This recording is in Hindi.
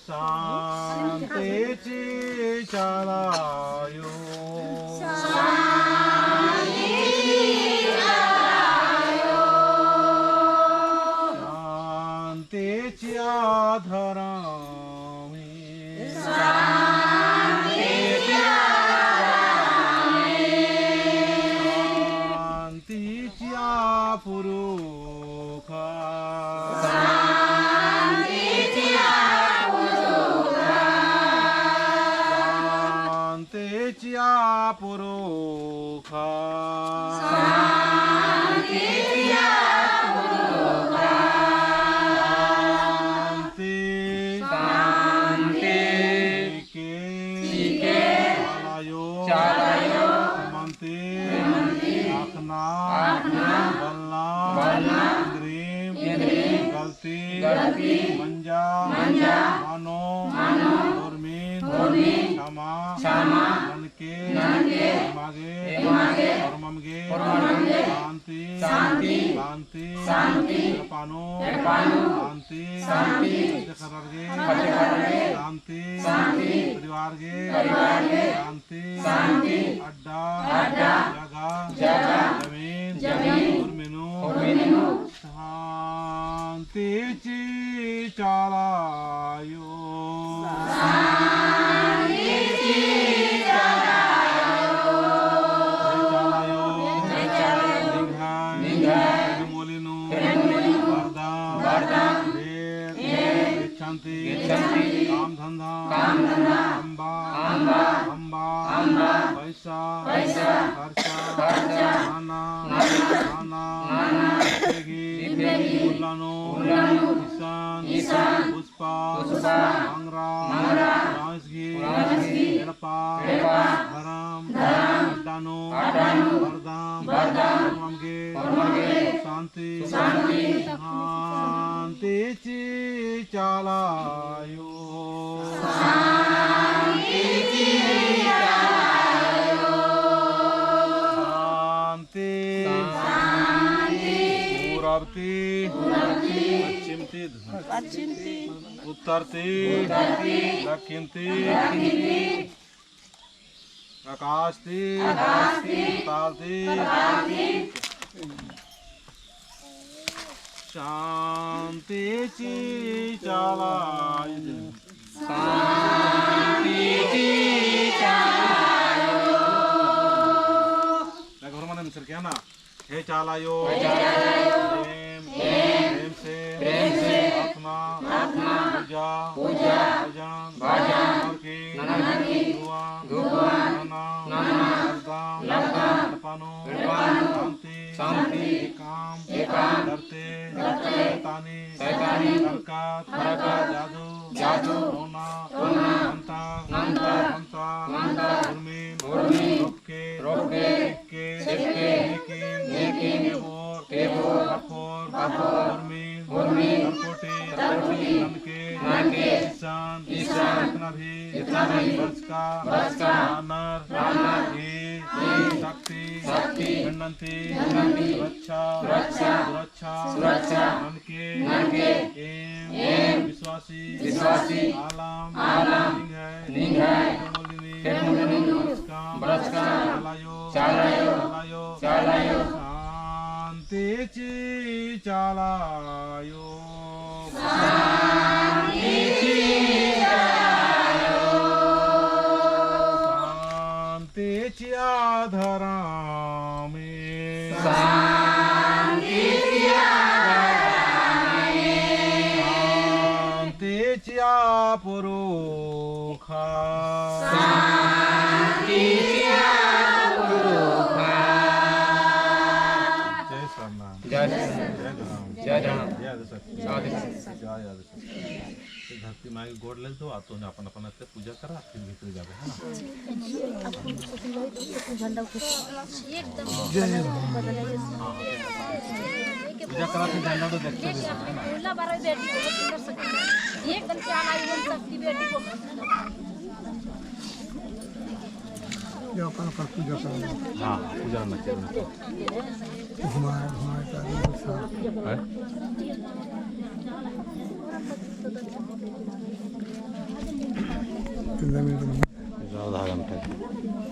शांतीची चालायो शांतीची आधरामी शांतीची आपुरुखा शांतीची आपुरुखा गलती मंजा मानो क्षमा मनके मागे और ममगे शांति पानो शांति शांति परिवार के शांति अड्डा जगह जमीन शांतीची चालायो काम धंधा अम्बा पैसा खर्चा नाना किसान पुष्पा भांगरा राजगी एड़पा धरम अड्डानो वरदाम शांति शांतीची चालायो शांति पूरबती पश्चिमती उत्तरती दक्षिणती आकाशती पातालती शांतीची चालायो सर क्या ना हे चालायो प्रेम से आत्मा पूजा भजन शांति काम डरते शैतानी जादू रोना जितना भी शक्ति सुरक्षा मन के विश्वासी आलम है चालायो शांतीची चालायो शांतीची आधरामी शांतीची आपुरुखा धरती माँ की गोड़ ले तो आतो ने अपन अपन से पूजा करा फिर भीतर जावे है ना पूजा करा फिर झंडा तो देखते हैं बोला बारह बेटी को कर सकती एकदम क्या हमारी बन सकती बेटी को या अपन कर पूजा करना हां पूजा करना चाहिए घुमाए का है जमीन जाओ 10 घंटे